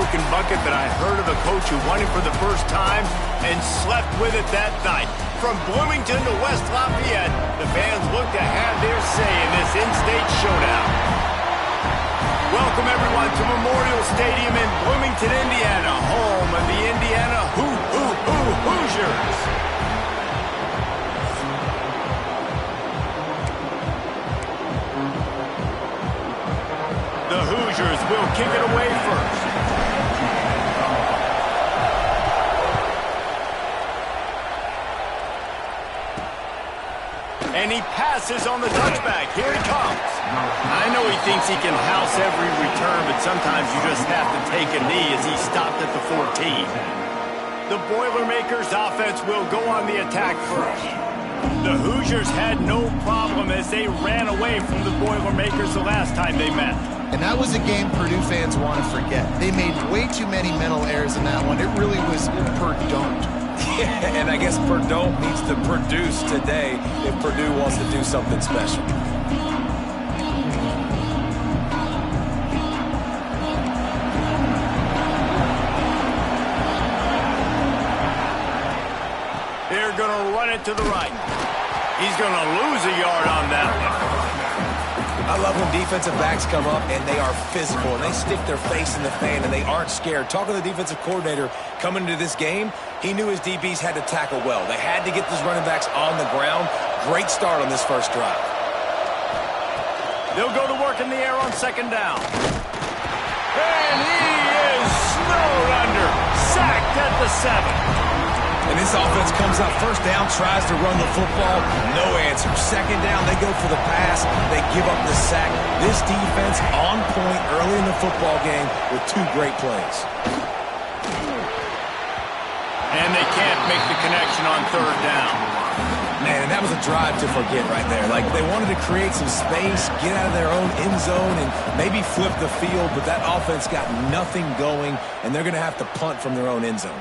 broken bucket that I heard of a coach who won it for the first time and slept with it that night. From Bloomington to West Lafayette, the fans look to have their say in this in-state showdown. Welcome, everyone, to Memorial Stadium in Bloomington, Indiana, home of the Indiana Hoosiers. The Hoosiers will kick it away first. And he passes on the touchback. Here he comes. I know he thinks he can house every return, but sometimes you just have to take a knee as he stopped at the 14. The Boilermakers offense will go on the attack first. The Hoosiers had no problem as they ran away from the Boilermakers the last time they met. And that was a game Purdue fans want to forget. They made way too many mental errors in that one. It really was Purdue. Yeah, and I guess Purdue needs to produce today if Purdue wants to do something special. They're going to run it to the right. He's going to lose a yard on that one. I love when defensive backs come up and they are physical and they stick their face in the fan and they aren't scared. Talking to the defensive coordinator coming into this game, he knew his DBs had to tackle well. They had to get those running backs on the ground. Great start on this first drive. They'll go to work in the air on second down. And he is snowed under. Sacked at the 7. And this offense comes out first down, tries to run the football, no answer. Second down, they go for the pass, they give up the sack. This defense on point early in the football game with two great plays. And they can't make the connection on third down. Man, and that was a drive to forget right there. Like, they wanted to create some space, get out of their own end zone, and maybe flip the field, but that offense got nothing going, and they're going to have to punt from their own end zone.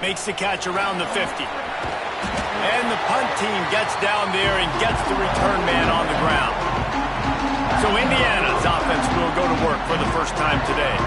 Makes the catch around the 50. And the punt team gets down there and gets the return man on the ground. So Indiana's offense will go to work for the first time today.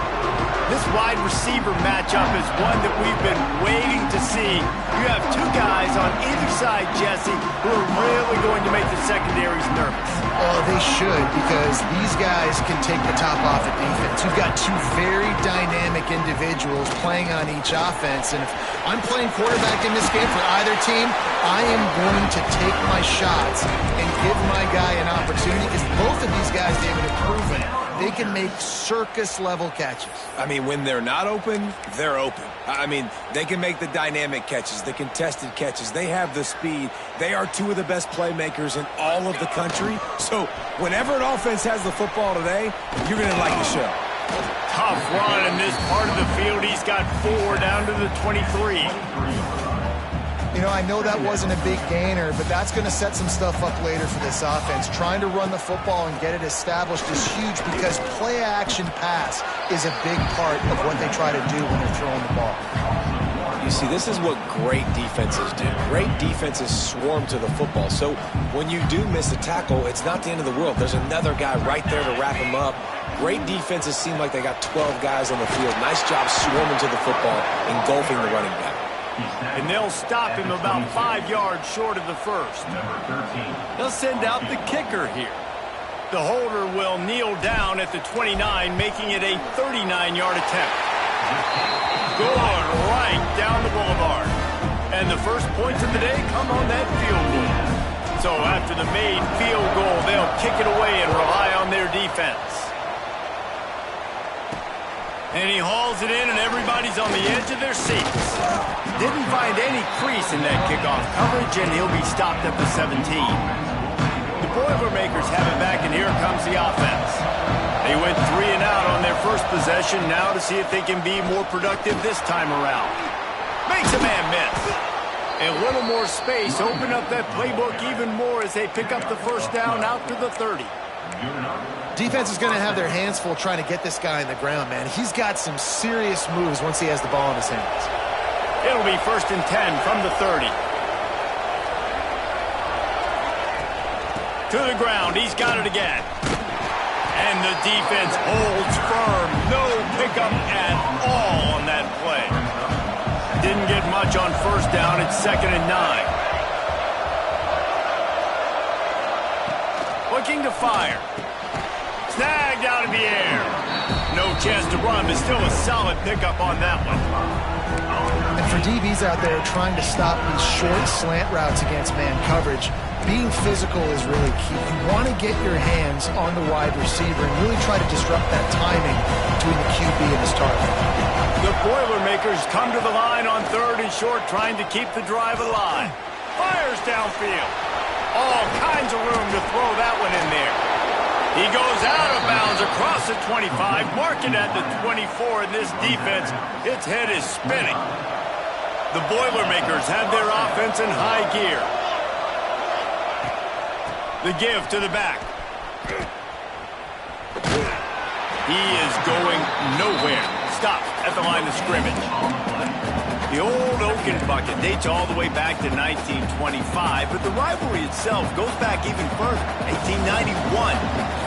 This wide receiver matchup is one that we've been waiting to see. You have two guys on either side, Jesse, who are really going to make the secondaries nervous. Oh, they should, because these guys can take the top off at defense. You've got two very dynamic individuals playing on each offense, and if I'm playing quarterback in this game for either team, I am going to take my shots and give my guy an opportunity, because both of these guys, David, have proven they can make circus-level catches. I mean, when they're not open, they're open. I mean, they can make the dynamic catches, the contested catches. They have the speed. They are two of the best playmakers in all of the country. So whenever an offense has the football today, you're going to like the show. Tough run in this part of the field. He's got 4 down to the 23. You know, I know that wasn't a big gainer, but that's going to set some stuff up later for this offense. Trying to run the football and get it established is huge, because play-action pass is a big part of what they try to do when they're throwing the ball. You see, this is what great defenses do. Great defenses swarm to the football. So when you do miss a tackle, it's not the end of the world. There's another guy right there to wrap him up. Great defenses seem like they got 12 guys on the field. Nice job swarming to the football, engulfing the running back. And they'll stop him about 5 yards short of the first. They'll send out the kicker here. The holder will kneel down at the 29, making it a 39-yard attempt. Going right down the boulevard. And the first points of the day come on that field goal. So after the made field goal, they'll kick it away and rely on their defense. And he hauls it in, and everybody's on the edge of their seats. Didn't find any crease in that kickoff coverage, and he'll be stopped at the 17. The Boilermakers have it back, and here comes the offense. They went 3 and out on their first possession, now to see if they can be more productive this time around. Makes a man miss. A little more space, open up that playbook even more as they pick up the first down out to the 30. Defense is going to have their hands full trying to get this guy in the ground, man. He's got some serious moves once he has the ball in his hands. It'll be 1st and 10 from the 30. To the ground, he's got it again. And the defense holds firm. No pickup at all on that play. Didn't get much on first down. It's 2nd and 9. Looking to fire. Snagged out of the air. No chance to run, but still a solid pickup on that one. And for DBs out there trying to stop these short slant routes against man coverage, being physical is really key. You want to get your hands on the wide receiver and really try to disrupt that timing between the QB and his target. The Boilermakers come to the line on 3rd and short, trying to keep the drive alive. Fires downfield. All kinds of room to throw that one in there. He goes out of bounds across the 25, marking at the 24, and this defense, its head is spinning. The Boilermakers have their offense in high gear. The give to the back. He is going nowhere. Stops at the line of scrimmage. The old Oaken bucket dates all the way back to 1925, but the rivalry itself goes back even further, 1891.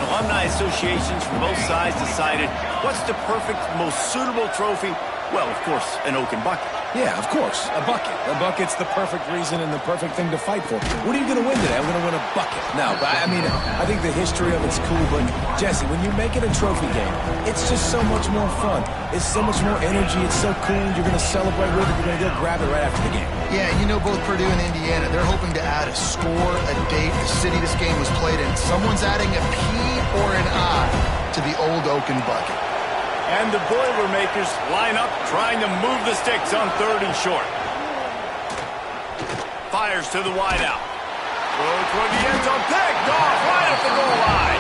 Alumni associations from both sides decided what's the perfect, most suitable trophy? Well, of course, an Oaken bucket. Yeah, of course, a bucket. A bucket's the perfect reason and the perfect thing to fight for. What are you going to win today? I'm going to win a bucket. No, but I mean, I think the history of it's cool, but Jesse, when you make it a trophy game, it's just so much more fun. It's so much more energy. It's so cool. You're going to celebrate with it. You're going to go grab it right after the game. Yeah, you know, both Purdue and Indiana, they're hoping to add a score, a date, the city this game was played in. Someone's adding a P or an I to the old Oaken bucket. And the Boilermakers line up, trying to move the sticks on 3rd and short. Fires to the wideout. Throw toward the end zone, picked off right at the goal line.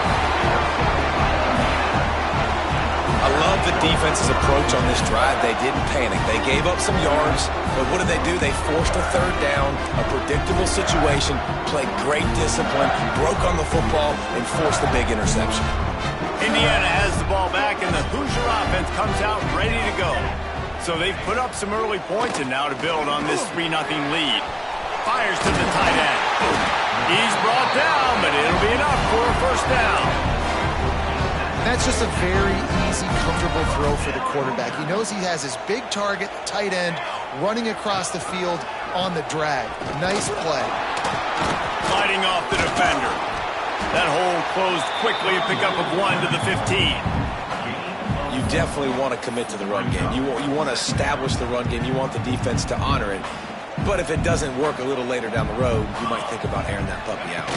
I love the defense's approach on this drive. They didn't panic. They gave up some yards, but what did they do? They forced a 3rd down, a predictable situation, played great discipline, broke on the football, and forced the big interception. Indiana has the ball back, and the Hoosier offense comes out ready to go. So they've put up some early points, and now to build on this 3-0 lead. Fires to the tight end. He's brought down, but it'll be enough for a first down. That's just a very easy, comfortable throw for the quarterback. He knows he has his big target, tight end, running across the field on the drag. Nice play. Fighting off the defender. That hole closed quickly, a pickup of 1 to the 15. You definitely want to commit to the run game. You want to establish the run game. You want the defense to honor it. But if it doesn't work a little later down the road, you might think about airing that puppy out.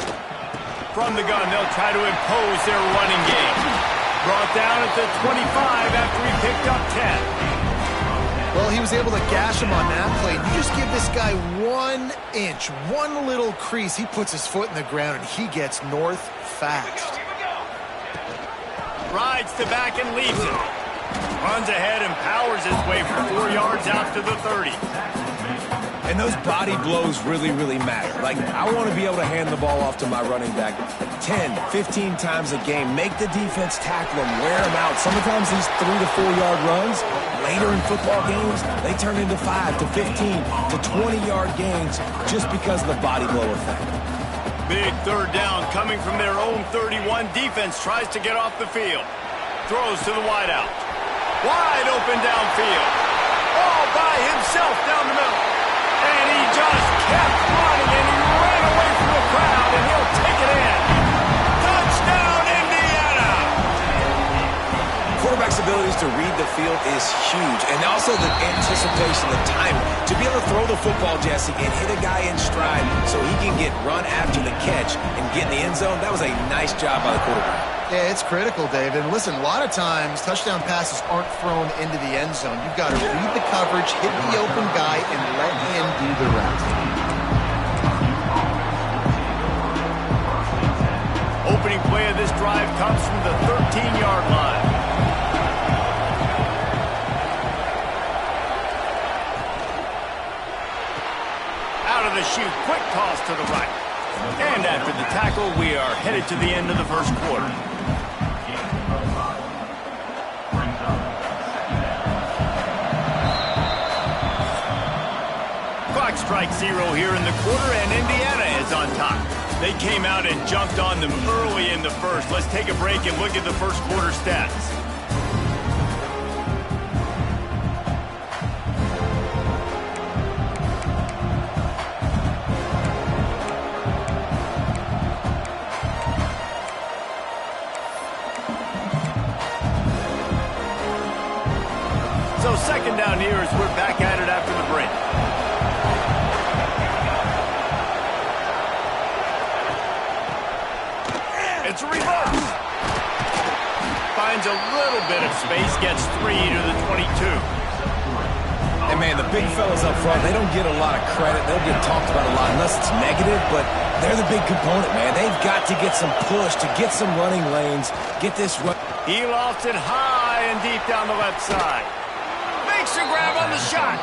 From the gun, they'll try to impose their running game. Brought down at the 25 after he picked up 10. Well, he was able to gash him on that play. You just give this guy 1 inch, one little crease. He puts his foot in the ground, and he gets north fast. Rides to back and leaves it. Runs ahead and powers his way for 4 yards out to the 30. And those body blows really, really matter. Like, I want to be able to hand the ball off to my running back 10, 15 times a game. Make the defense tackle him, wear him out. Sometimes these 3 to 4 yard runs, later in football games, they turn into 5 to 15 to 20-yard gains just because of the body blow effect. Big 3rd down coming from their own 31. Defense tries to get off the field. Throws to the wideout. Wide open downfield. All by himself down the middle. And he just kept running, and he ran away from the crowd, and he'll take it in. Touchdown, Indiana! Quarterback's abilities to read the field is huge, and also the anticipation, the timing. To be able to throw the football, Jesse, and hit a guy in stride so he can get run after the catch and get in the end zone, that was a nice job by the quarterback. Yeah, it's critical, Dave. And listen, a lot of times touchdown passes aren't thrown into the end zone. You've got to read the coverage, hit the open guy, and let him do the rest. Opening play of this drive comes from the 13-yard line. Out of the chute, quick toss to the right. And after the tackle, we are headed to the end of the first quarter. Clock strikes 0 here in the quarter, and Indiana is on top. They came out and jumped on them early in the first. Let's take a break and look at the first quarter stats. So second down here as we're back at it after the break. It's a reverse. Finds a little bit of space, gets 3 to the 22. And, man, the big fellas up front, they don't get a lot of credit. They'll get talked about a lot unless it's negative, but they're the big component, man. They've got to get some push, to get some running lanes, get this run. He lofts it high and deep down the left side. Makes a grab on the shot.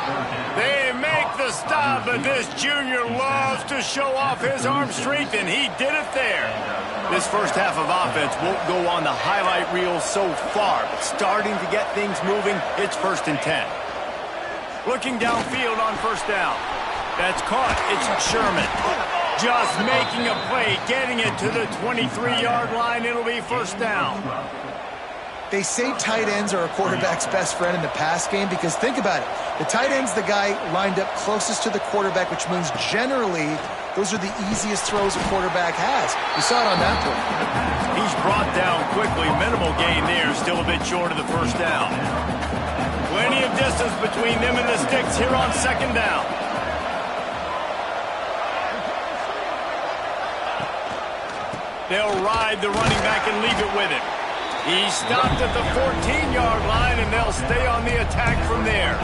They make the stop, but this junior loves to show off his arm strength, and he did it there. This first half of offense won't go on the highlight reel so far, but starting to get things moving, it's 1st and 10. Looking downfield on first down. That's caught. It's Sherman. Just making a play, getting it to the 23-yard line. It'll be first down. They say tight ends are a quarterback's best friend in the pass game because think about it. The tight end's the guy lined up closest to the quarterback, which means generally those are the easiest throws a quarterback has. We saw it on that play. He's brought down quickly. Minimal gain there. Still a bit short of the first down. Plenty of distance between them and the sticks here on second down. They'll ride the running back and leave it with him. He stopped at the 14-yard line, and they'll stay on the attack from there.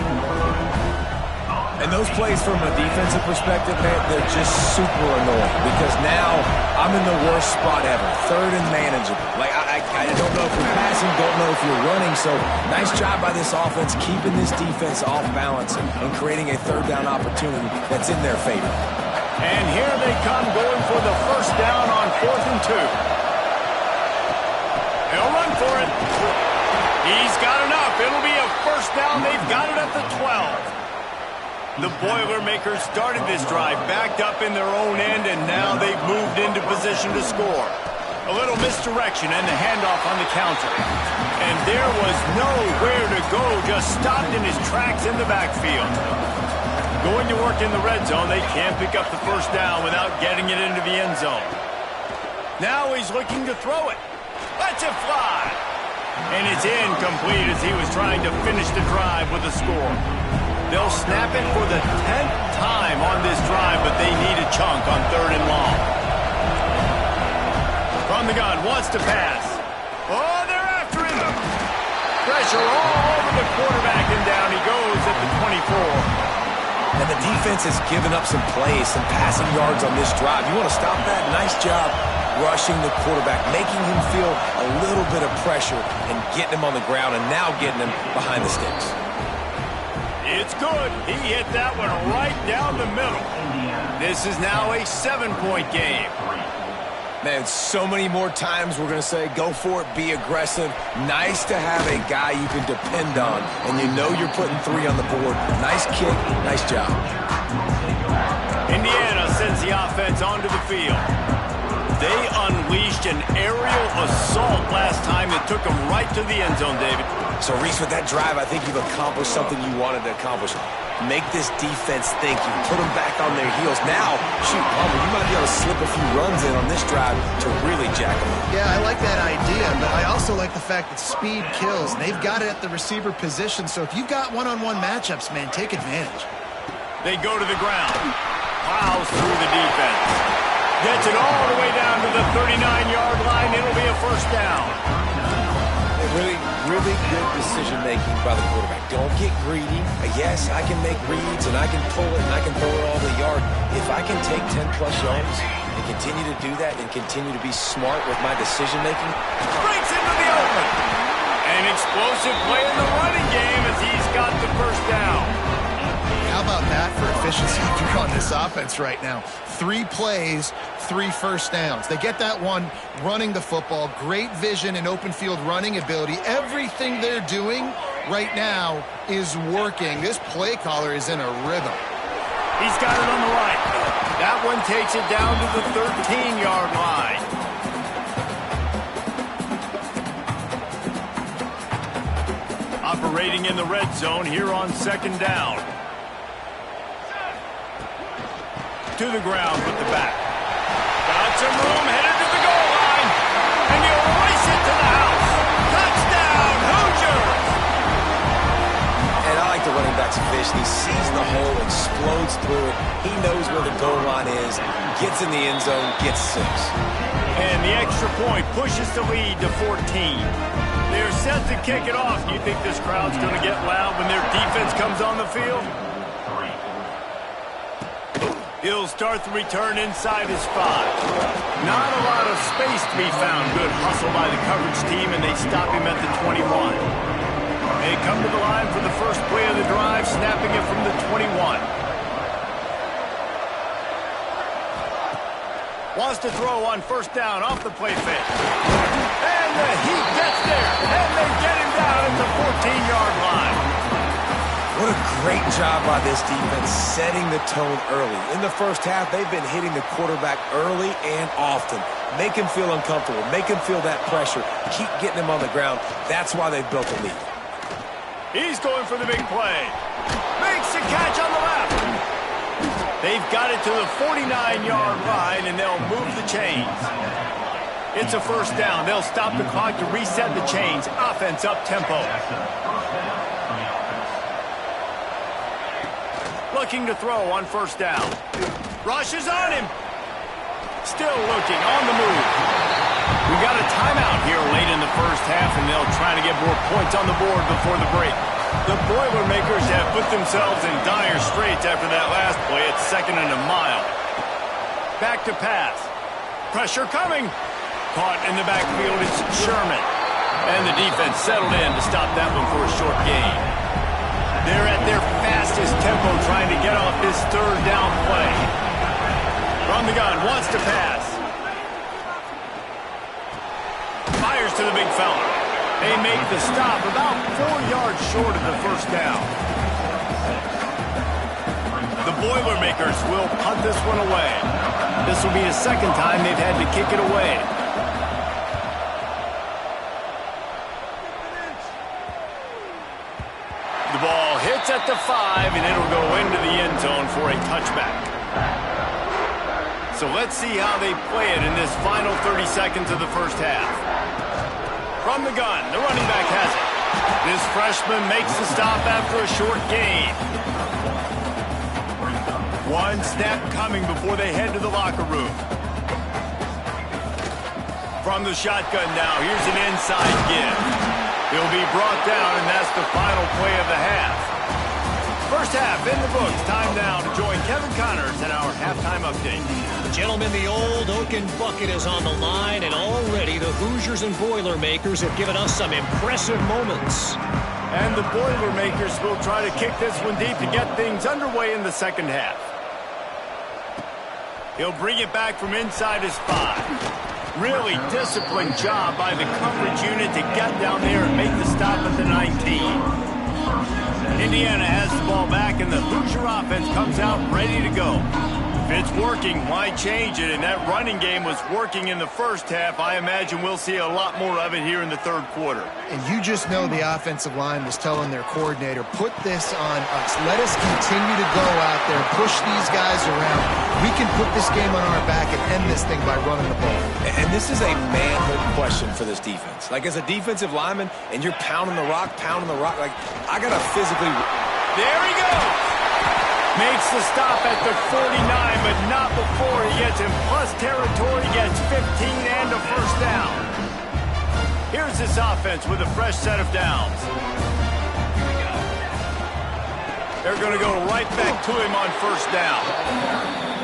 And those plays from a defensive perspective, man, they're just super annoying because now I'm in the worst spot ever, 3rd and manageable. Like, I don't know if you're passing, don't know if you're running, so nice job by this offense keeping this defense off balance and creating a 3rd down opportunity that's in their favor. And here they come going for the first down on 4th and 2. They'll run for it. He's got enough. It'll be a first down. They've got it at the 12. The Boilermakers started this drive backed up in their own end, and now they've moved into position to score. A little misdirection and the handoff on the counter. And there was nowhere to go, just stopped in his tracks in the backfield. Going to work in the red zone, they can't pick up the first down without getting it into the end zone. Now he's looking to throw it. Lets it fly. And it's incomplete as he was trying to finish the drive with a score. They'll snap it for the 10th time on this drive, but they need a chunk on 3rd and long. From the gun, wants to pass. Oh, they're after him. Pressure all over the quarterback, and down he goes at the 24. And the defense has given up some plays, some passing yards on this drive. You want to stop that? Nice job rushing the quarterback, making him feel a little bit of pressure and getting him on the ground and now getting him behind the sticks. It's good. He hit that one right down the middle. This is now a 7-point game. Man, so many more times we're going to say, go for it, be aggressive. Nice to have a guy you can depend on, and you know you're putting 3 on the board. Nice kick, nice job. Indiana sends the offense onto the field. They unleashed an aerial assault last time that took them right to the end zone, David. So, Reese, with that drive, I think you've accomplished something you wanted to accomplish. Make this defense think. You put them back on their heels. Now, shoot, Palmer, you might be able to slip a few runs in on this drive to really jack them up. Yeah, I like that idea, but I also like the fact that speed kills. And they've got it at the receiver position, so if you've got one-on-one matchups, man, take advantage. They go to the ground. Plows through the defense. Gets it all the way down to the 39-yard line. It'll be a first down. Really good decision-making by the quarterback. Don't get greedy. Yes, I can make reads, and I can pull it, and I can throw it all the yard. If I can take 10-plus yards and continue to do that and continue to be smart with my decision-making. Breaks into the open. An explosive play in the running game as he's got the first down. How about that for efficiency on this offense right now? 3 plays, 3 first downs. They get that one running the football. Great vision and open field running ability. Everything they're doing right now is working. This play caller is in a rhythm. He's got it on the right. That one takes it down to the 13-yard line. Operating in the red zone here on second down. To the ground with the back. Got some room, headed to the goal line. And he'll race it to the house. Touchdown, Hoosiers! And He knows where the goal line is, gets in the end zone, gets 6. And the extra point pushes the lead to 14. They're set to kick it off. Do you think this crowd's going to get loud when their defense comes on the field? He'll start the return inside his 5. Not a lot of space to be found. Good hustle by the coverage team, and they stop him at the 21. They come to the line for the first play of the drive, snapping it from the 21. Wants to throw on first down off the play fake. And the heat gets there, and they get him down at the 14-yard line. What a great job by this defense setting the tone early. In the first half, they've been hitting the quarterback early and often. Make him feel uncomfortable. Make him feel that pressure. Keep getting him on the ground. That's why they've built a lead. He's going for the big play. Makes a catch on the left. They've got it to the 49-yard line, and they'll move the chains. It's a first down. They'll stop the clock to reset the chains. Offense up-tempo. Looking to throw on first down. Rushes on him. Still looking on the move. We got a timeout here late in the first half, and they'll try to get more points on the board before the break. The Boilermakers have put themselves in dire straits after that last play at 2nd and a mile. Back to pass. Pressure coming. Caught in the backfield, it's Sherman. And the defense settled in to stop that one for a short gain. They're at their fastest tempo trying to get off this third down play. From the gun, wants to pass. Fires to the big fella. They make the stop about 4 yards short of the first down. The Boilermakers will punt this one away. This will be the second time they've had to kick it away. The ball hits at the 5, and it'll go into the end zone for a touchback. So let's see how they play it in this final 30 seconds of the first half. From the gun, the running back has it. This freshman makes the stop after a short gain. One snap coming before they head to the locker room. From the shotgun now, here's an inside give. He'll be brought down, and that's the final play of the half. First half in the books. Time now to join Kevin Connors in our halftime update. Gentlemen, the old Oaken bucket is on the line, and already the Hoosiers and Boilermakers have given us some impressive moments. And the Boilermakers will try to kick this one deep to get things underway in the second half. He'll bring it back from inside his 5. Really disciplined job by the coverage unit to get down there and make the stop at the 19. Indiana has the ball back, and the Hoosier offense comes out ready to go. If it's working, why change it? And that running game was working in the first half. I imagine we'll see a lot more of it here in the third quarter. And you just know the offensive line was telling their coordinator, put this on us. Let us continue to go out there, push these guys around. We can put this game on our back and end this thing by running the ball. And this is a manhood question for this defense. Like, as a defensive lineman, and you're pounding the rock, like, I got to physically... There he goes! Makes the stop at the 49, but not before he gets in plus territory, gets 15 and a first down. Here's this offense with a fresh set of downs. They're going to go right back to him on first down.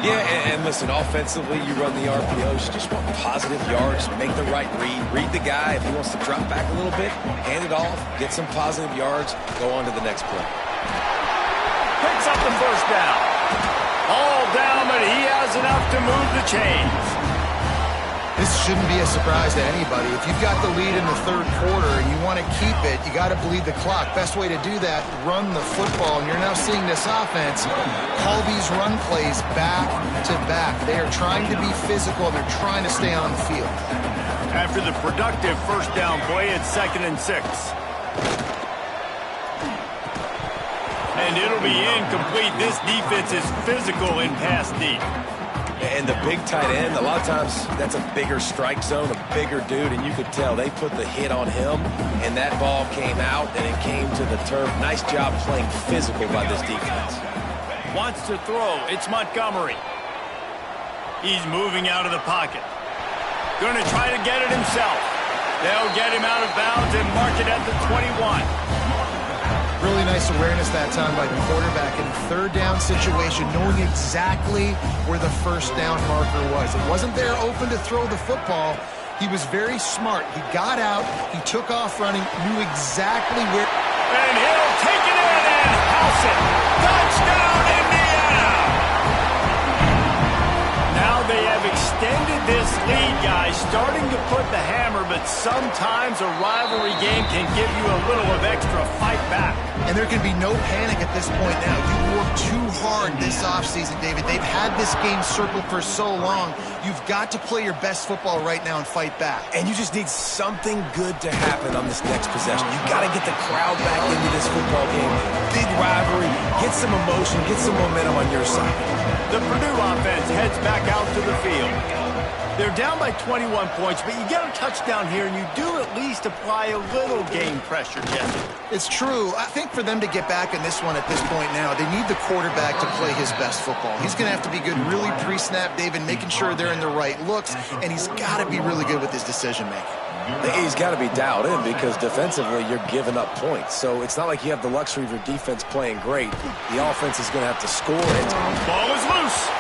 Yeah, and listen, offensively, you run the RPOs, you just want positive yards, make the right read the guy. If he wants to drop back a little bit, hand it off, get some positive yards, go on to the next play. Picks up the first down. All down, but he has enough to move the chains. This shouldn't be a surprise to anybody. If you've got the lead in the third quarter and you want to keep it, you got to bleed the clock. Best way to do that, run the football. And you're now seeing this offense call these run plays back to back. They are trying to be physical, and they're trying to stay on the field. After the productive first down play, it's 2nd and 6. And it'll be incomplete. This defense is physical in pass deep. And the big tight end, a lot of times that's a bigger strike zone, a bigger dude, and you could tell they put the hit on him, and that ball came out, and it came to the turf. Nice job playing physical by this defense. Wants to throw. It's Montgomery. He's moving out of the pocket. Going to try to get it himself. They'll get him out of bounds and mark it at the 21. Really nice awareness that time by the quarterback in a third down situation, knowing exactly where the first down marker was. It wasn't there open to throw the football. He was very smart. He got out, he took off running, knew exactly where. And he'll take it in and house it. Touchdown, Indiana! Now they have extended this lead, guys, starting to put the hammer, but sometimes a rivalry game can give you a little of extra fight back. And there can be no panic at this point now. You worked too hard this offseason, David. They've had this game circled for so long. You've got to play your best football right now and fight back. And you just need something good to happen on this next possession. You got to get the crowd back into this football game. Big rivalry. Get some emotion. Get some momentum on your side. The Purdue offense heads back out to the field. They're down by 21 points, but you get a touchdown here, and you do at least apply a little game pressure, Jesse. It's true. I think for them to get back in this one at this point now, they need the quarterback to play his best football. He's going to have to be good really pre-snap, David, making sure they're in the right looks, and he's got to be really good with his decision-making. He's got to be dialed in because defensively you're giving up points. So it's not like you have the luxury of your defense playing great. The offense is going to have to score it. Ball is loose.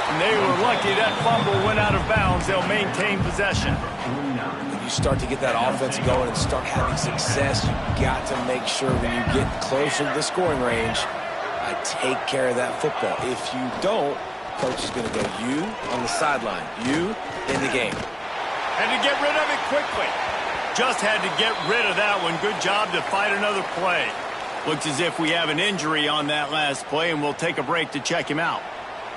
And they were lucky that fumble went out of bounds. They'll maintain possession. When you start to get that offense going and start having success, you've got to make sure when you get closer to the scoring range, I take care of that football. If you don't, coach is going to go, you on the sideline, you in the game. And to get rid of it quickly. Just had to get rid of that one. Good job to fight another play. Looks as if we have an injury on that last play, and we'll take a break to check him out.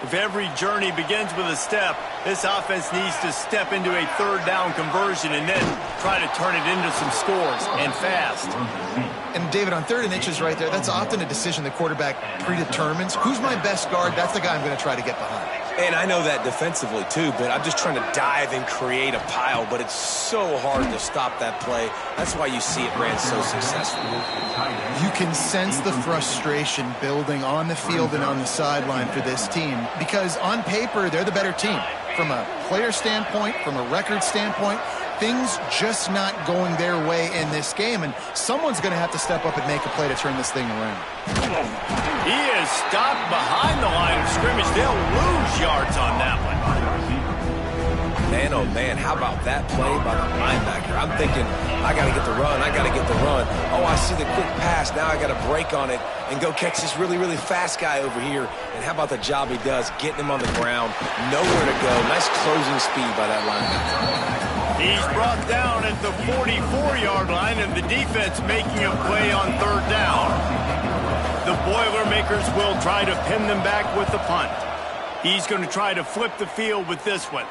If every journey begins with a step, this offense needs to step into a third down conversion and then try to turn it into some scores, and fast. And David, on 3rd and inches right there, that's often a decision the quarterback predetermines. Who's my best guard? That's the guy I'm going to try to get behind. And I know that defensively, too, but I'm just trying to dive and create a pile, but it's so hard to stop that play. That's why you see it ran so successfully. You can sense the frustration building on the field and on the sideline for this team because on paper, they're the better team. From a player standpoint, from a record standpoint, things just not going their way in this game, and someone's going to have to step up and make a play to turn this thing around. He is stopped behind the line of scrimmage. They'll lose yards on that one. Man, oh man, how about that play by the linebacker? I'm thinking, I got to get the run, I got to get the run. Oh, I see the quick pass. Now I got to break on it and go catch this really, really fast guy over here. And how about the job he does, getting him on the ground, nowhere to go. Nice closing speed by that linebacker. He's brought down at the 44-yard line, and the defense making a play on 3rd down. The Boilermakers will try to pin them back with the punt. He's going to try to flip the field with this one.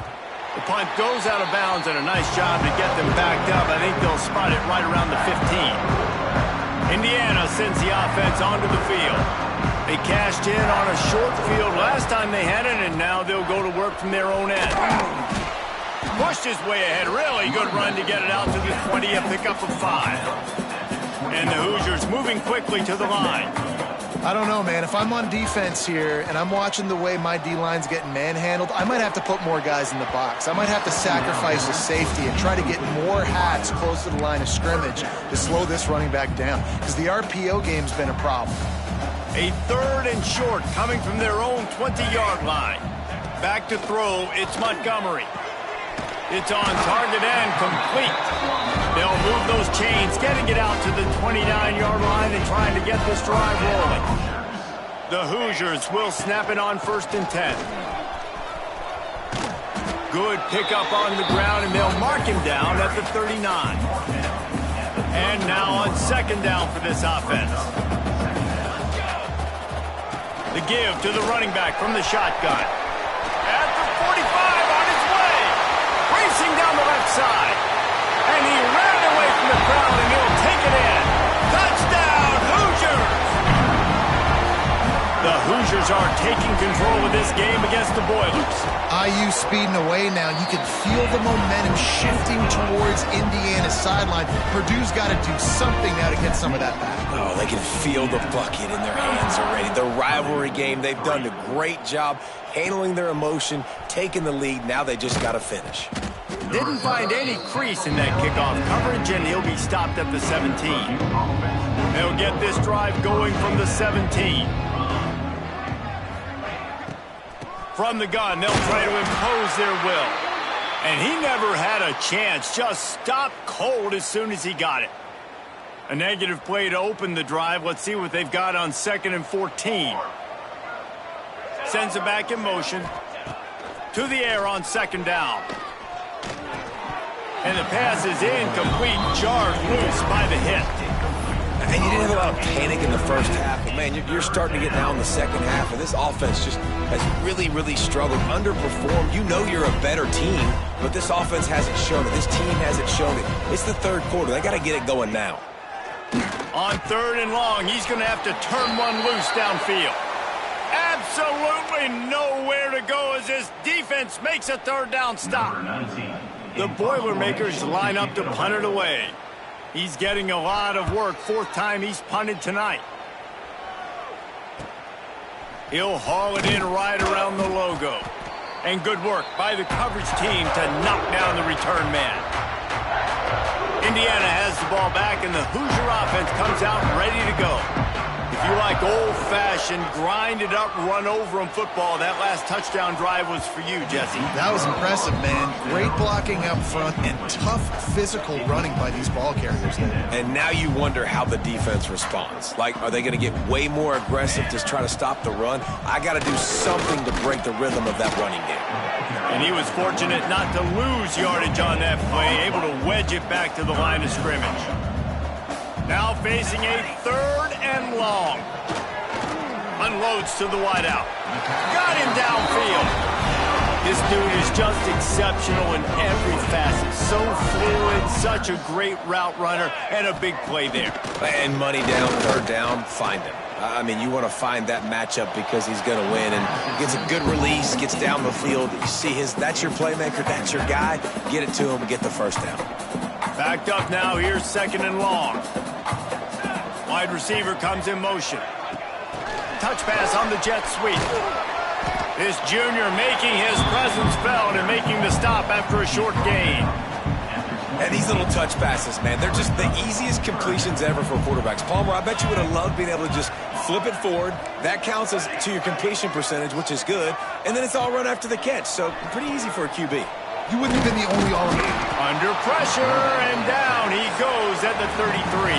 The punt goes out of bounds, and a nice job to get them backed up. I think they'll spot it right around the 15. Indiana sends the offense onto the field. They cashed in on a short field last time they had it, and now they'll go to work from their own end. Pushed his way ahead. Really good run to get it out to the 20, a pickup of 5. And the Hoosiers moving quickly to the line. I don't know, man. If I'm on defense here and I'm watching the way my D-line's getting manhandled, I might have to put more guys in the box. I might have to sacrifice a safety and try to get more hats close to the line of scrimmage to slow this running back down because the RPO game's been a problem. A 3rd and short coming from their own 20-yard line. Back to throw, it's Montgomery. It's on target and complete. They'll move those chains, getting it out to the 29-yard line and trying to get this drive rolling. The Hoosiers will snap it on 1st and 10. Good pickup on the ground, and they'll mark him down at the 39. And now on 2nd down for this offense. The give to the running back from the shotgun. At the 45, on his way. Racing down the left side. And he ran away from the crowd, and he'll take it in. Touchdown, Hoosiers! The Hoosiers Hoosiers are taking control of this game against the Boilers. IU speeding away now. You can feel the momentum shifting towards Indiana's sideline. Purdue's got to do something now to get some of that back. Oh, they can feel the bucket in their hands already. The rivalry game, they've done a great job handling their emotion, taking the lead. Now they just got to finish. Didn't find any crease in that kickoff coverage, and he'll be stopped at the 17. They'll get this drive going from the 17. From the gun, they'll try to impose their will. And he never had a chance, just stopped cold as soon as he got it. A negative play to open the drive. Let's see what they've got on 2nd and 14. Sends it back in motion. To the air on 2nd down. And the pass is incomplete, jarred loose by the hit. And you didn't have a lot of panic in the first half, but man, you're starting to get now in the second half, and this offense just has really, really struggled, underperformed. You know you're a better team, but this offense hasn't shown it. This team hasn't shown it. It's the third quarter. They got to get it going now. On 3rd and long, he's going to have to turn one loose downfield. Absolutely nowhere to go as this defense makes a 3rd down stop. The Boilermakers line up to punt it away. He's getting a lot of work. 4th time he's punted tonight. He'll haul it in right around the logo. And good work by the coverage team to knock down the return man. Indiana has the ball back, and the Hoosier offense comes out ready to go. If you like old-fashioned, grind-it-up, run-over-'em football, that last touchdown drive was for you, Jesse. That was impressive, man. Great blocking up front and tough physical running by these ball carriers there. And now you wonder how the defense responds. Like, are they going to get way more aggressive to try to stop the run? I got to do something to break the rhythm of that running game. And he was fortunate not to lose yardage on that play, able to wedge it back to the line of scrimmage. Now facing a 3rd and long. Unloads to the wideout. Got him downfield. This dude is just exceptional in every facet. So fluid, such a great route runner, and a big play there. And money down, 3rd down, find him. I mean, you want to find that matchup because he's going to win, and gets a good release, gets down the field. You see that's your playmaker, that's your guy. Get it to him and get the 1st down. Backed up now, here's 2nd and long. Wide receiver comes in motion. Touch pass on the jet sweep. This junior making his presence felt and making the stop after a short gain. And these little touch passes, man, they're just the easiest completions ever for quarterbacks. Palmer, I bet you would have loved being able to just flip it forward. That counts as to your completion percentage, which is good. And then it's all run after the catch, so pretty easy for a QB. You wouldn't have been the only All-American. Under pressure, and down he goes at the 33.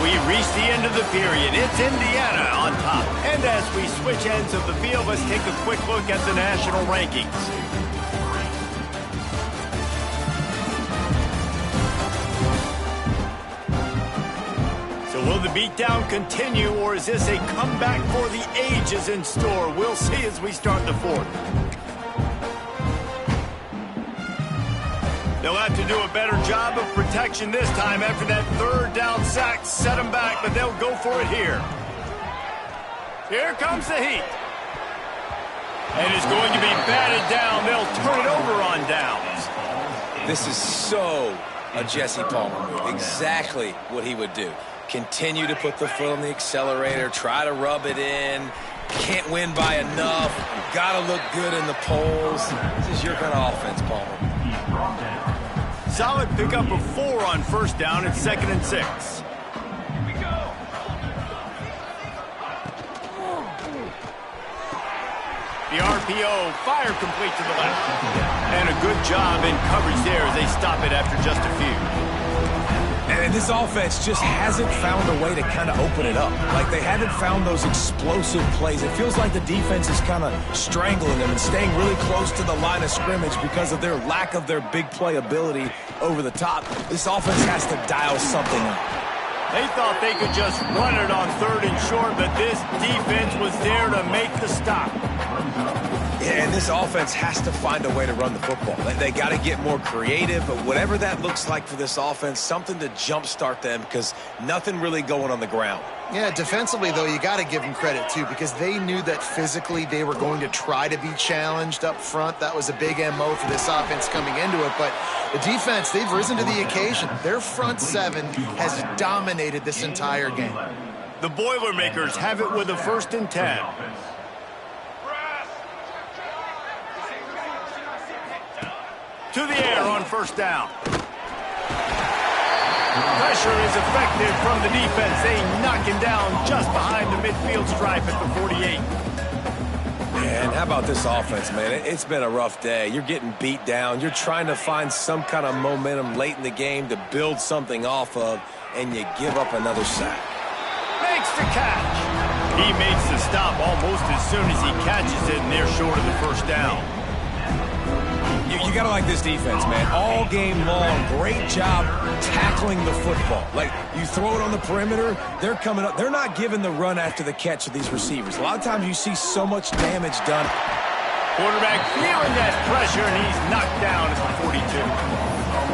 We reach the end of the period. It's Indiana on top. And as we switch ends of the field, let's take a quick look at the national rankings. So will the beatdown continue, or is this a comeback for the ages in store? We'll see as we start the 4th. They'll have to do a better job of protection this time after that 3rd down sack set them back, but they'll go for it here. Here comes the heat. And it's going to be batted down. They'll turn it over on downs. This is so a Jesse Palmer move. Exactly what he would do. Continue to put the foot on the accelerator, try to rub it in. Can't win by enough. Got to look good in the polls. This is your kind of offense, Palmer. Solid pickup of 4 on 1st down. It's 2nd and 6. The RPO, fire complete to the left. And a good job in coverage there as they stop it after just a few. And this offense just hasn't found a way to kind of open it up. Like, they haven't found those explosive plays. It feels like the defense is kind of strangling them and staying really close to the line of scrimmage because of their lack of their big play ability over the top. This offense has to dial something up. They thought they could just run it on 3rd and short, but this defense was there to make the stop. Yeah, and this offense has to find a way to run the football. They got to get more creative, but whatever that looks like for this offense, something to jumpstart them because nothing really going on the ground. Yeah, defensively, though, you got to give them credit, too, because they knew that physically they were going to try to be challenged up front. That was a big MO for this offense coming into it. But the defense, they've risen to the occasion. Their front seven has dominated this entire game. The Boilermakers have it with a 1st and 10. To the air on 1st down. Pressure is effective from the defense. They knock him down just behind the midfield stripe at the 48. And how about this offense, man? It's been a rough day. You're getting beat down. You're trying to find some kind of momentum late in the game to build something off of, and you give up another sack. Makes the catch. He makes the stop almost as soon as he catches it, and they're short of the 1st down. You got to like this defense, man. All game long, great job tackling the football. Like, you throw it on the perimeter, they're coming up. They're not giving the run after the catch of these receivers. A lot of times you see so much damage done. Quarterback feeling that pressure, and he's knocked down at the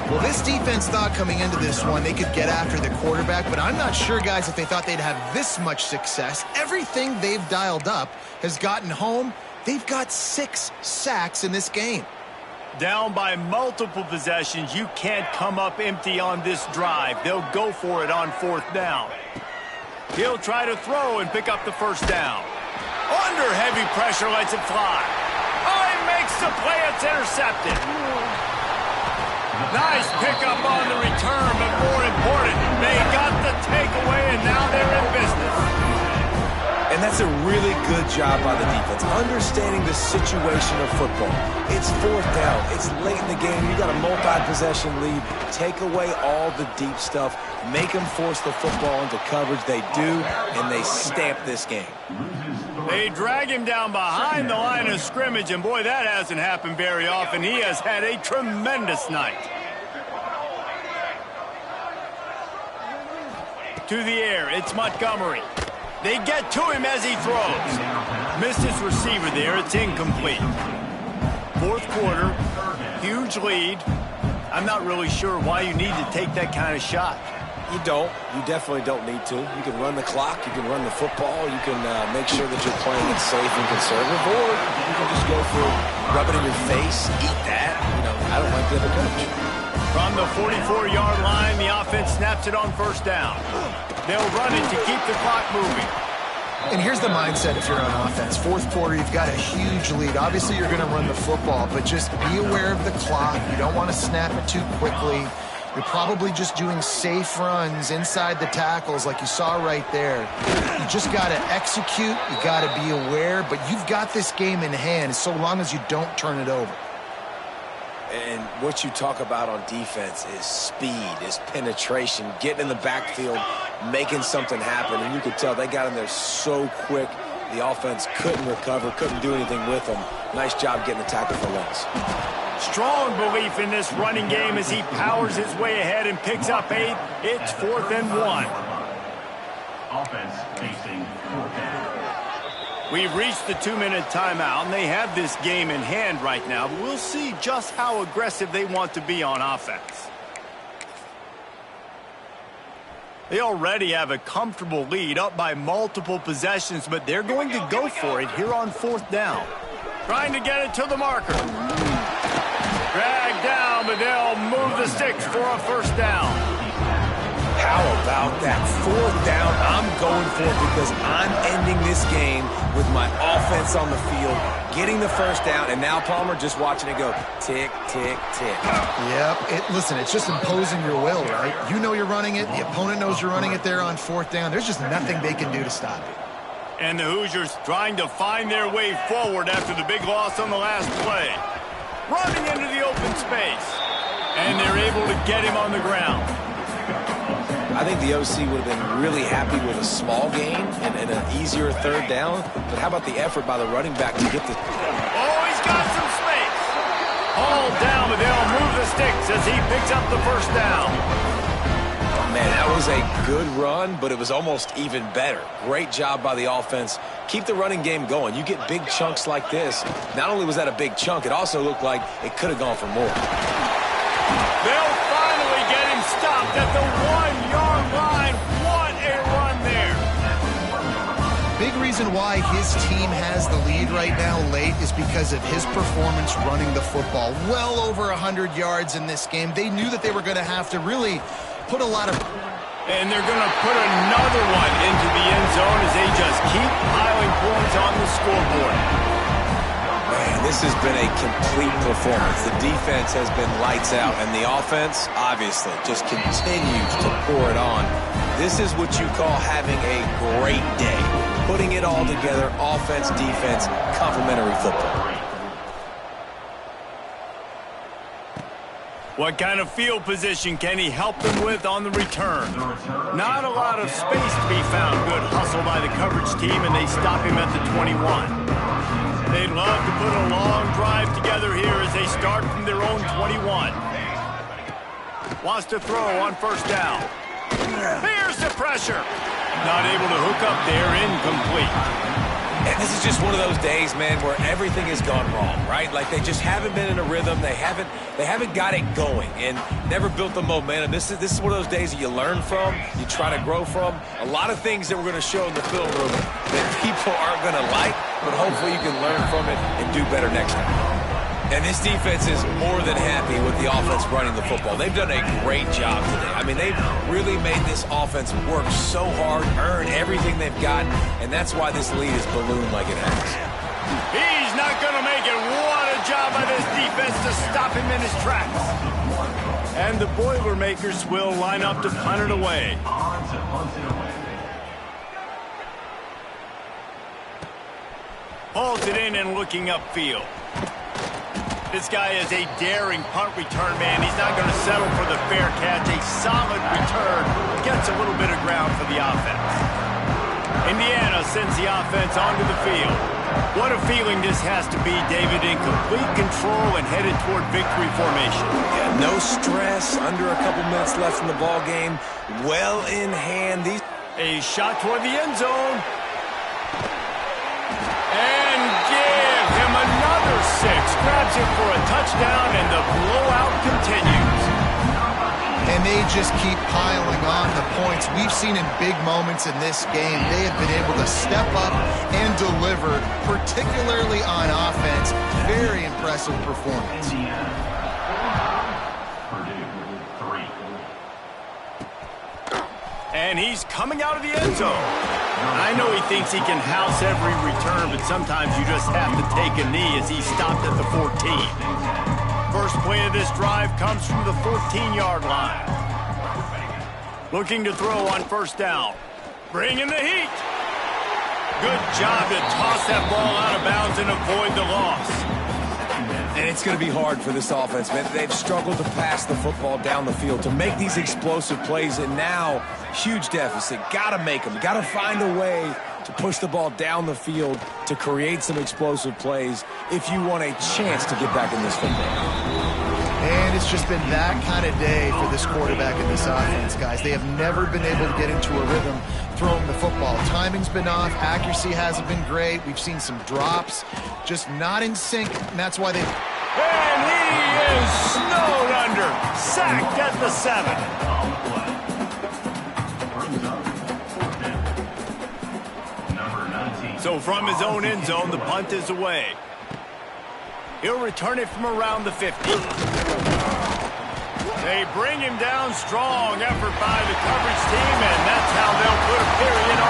42. Well, this defense thought coming into this one they could get after the quarterback, but I'm not sure, guys, if they thought they'd have this much success. Everything they've dialed up has gotten home. They've got 6 sacks in this game. Down by multiple possessions, you can't come up empty on this drive. They'll go for it on 4th down. He'll try to throw and pick up the 1st down. Under heavy pressure, lets it fly. Oh, he makes the play. It's intercepted. Nice pickup on the return, but more important, they got the takeaway, and now they're in business. And that's a really good job by the defense, understanding the situation of football. It's 4th down. It's late in the game. You got a multi-possession lead. Take away all the deep stuff. Make them force the football into coverage. They do, and they stamp this game. They drag him down behind the line of scrimmage, and boy, that hasn't happened very often. He has had a tremendous night. To the air, it's Montgomery. They get to him as he throws. Missed his receiver there. It's incomplete. 4th quarter, huge lead. I'm not really sure why you need to take that kind of shot. You don't. You definitely don't need to. You can run the clock. You can run the football. You can make sure that you're playing it safe and conservative. Or you can just go for rub it in your face, eat that. You know, I don't like the other coach. From the 44-yard line, the offense snaps it on 1st down. They'll run it to keep the clock moving. And here's the mindset if you're on offense. 4th quarter, you've got a huge lead. Obviously, you're going to run the football, but just be aware of the clock. You don't want to snap it too quickly. You're probably just doing safe runs inside the tackles like you saw right there. You just got to execute. You got to be aware, but you've got this game in hand so long as you don't turn it over. And what you talk about on defense is speed, is penetration, getting in the backfield, making something happen. And you could tell they got in there so quick. The offense couldn't recover, couldn't do anything with them. Nice job getting the tackle for loss. Strong belief in this running game as he powers his way ahead and picks up 8. It's 4th and 1. Offense facing 4th down. We've reached the 2-minute timeout, and they have this game in hand right now. But we'll see just how aggressive they want to be on offense. They already have a comfortable lead, up by multiple possessions, but they're going to go for it here on 4th down. Trying to get it to the marker. Dragged down, but they'll move the sticks for a 1st down. How about that 4th down? I'm going for it because I'm ending this game with my offense on the field, getting the 1st down, and now Palmer just watching it go tick, tick, tick. Yep. Listen, it's just imposing your will, right? You know you're running it. The opponent knows you're running it there on 4th down. There's just nothing they can do to stop it. And the Hoosiers trying to find their way forward after the big loss on the last play. Running into the open space. And they're able to get him on the ground. I think the OC would have been really happy with a small gain and an easier 3rd down. But how about the effort by the running back to get the... Oh, he's got some space. Hauled down, but they'll move the sticks as he picks up the 1st down. Man, that was a good run, but it was almost even better. Great job by the offense. Keep the running game going. You get big chunks like this. Not only was that a big chunk, it also looked like it could have gone for more. They'll finally get him stopped at the 1-yard line. What a run there. big reason why his team has the lead right now late is because of his performance running the football. Well over 100 yards in this game. They knew that they were going to have to really put a lot of... And they're going to put another one into the end zone as they just keep piling points on the scoreboard. Man, this has been a complete performance. The defense has been lights out, and the offense, obviously, just continues to pour it on. This is what you call having a great day. Putting it all together, offense, defense, complementary football. What kind of field position can he help them with on the return? Not a lot of space to be found. Good hustle by the coverage team, and they stop him at the 21. They'd love to put a long drive together here as they start from their own 21. Wants to throw on first down. Here's the pressure. Not able to hook up there, incomplete. And this is just one of those days, man, where everything has gone wrong, right? Like they just haven't been in a rhythm. They haven't got it going and never built the momentum. This is one of those days that you learn from, you try to grow from. A lot of things that we're going to show in the film room that people aren't going to like, but hopefully you can learn from it and do better next time. And this defense is more than happy with the offense running the football. They've done a great job today. I mean, they've really made this offense work so hard, earn everything they've got, and that's why this lead is ballooned like it has. He's not going to make it. What a job by this defense to stop him in his tracks. And the Boilermakers will line up to punt it away. Holds it in and looking upfield. This guy is a daring punt return man. He's not going to settle for the fair catch. A solid return. Gets a little bit of ground for the offense. Indiana sends the offense onto the field. What a feeling this has to be, David, in complete control and headed toward victory formation. Yeah, no stress, under a couple minutes left in the ball game. Well in hand. A shot toward the end zone. And give him another 6. Grabs it for a touchdown, and the blowout continues. And they just keep piling on the points. We've seen in big moments in this game, they have been able to step up and deliver, particularly on offense. Very impressive performance. And he's coming out of the end zone. I know he thinks he can house every return, but sometimes you just have to take a knee as he stopped at the 14. First play of this drive comes from the 14-yard line. Looking to throw on first down. Bringing the heat. Good job to toss that ball out of bounds and avoid the loss. And it's going to be hard for this offense, man. They've struggled to pass the football down the field, to make these explosive plays, and now, huge deficit. Got to make them. Got to find a way to push the ball down the field to create some explosive plays if you want a chance to get back in this football. And it's just been that kind of day for this quarterback and this offense, guys. They have never been able to get into a rhythm throwing the football. Timing's been off. Accuracy hasn't been great. We've seen some drops, just not in sync, and that's why they... And he is snowed under. Sacked at the 7. So from his own end zone, the punt is away. He'll return it from around the 50. They bring him down. Strong effort by the coverage team, and that's how they'll put a period on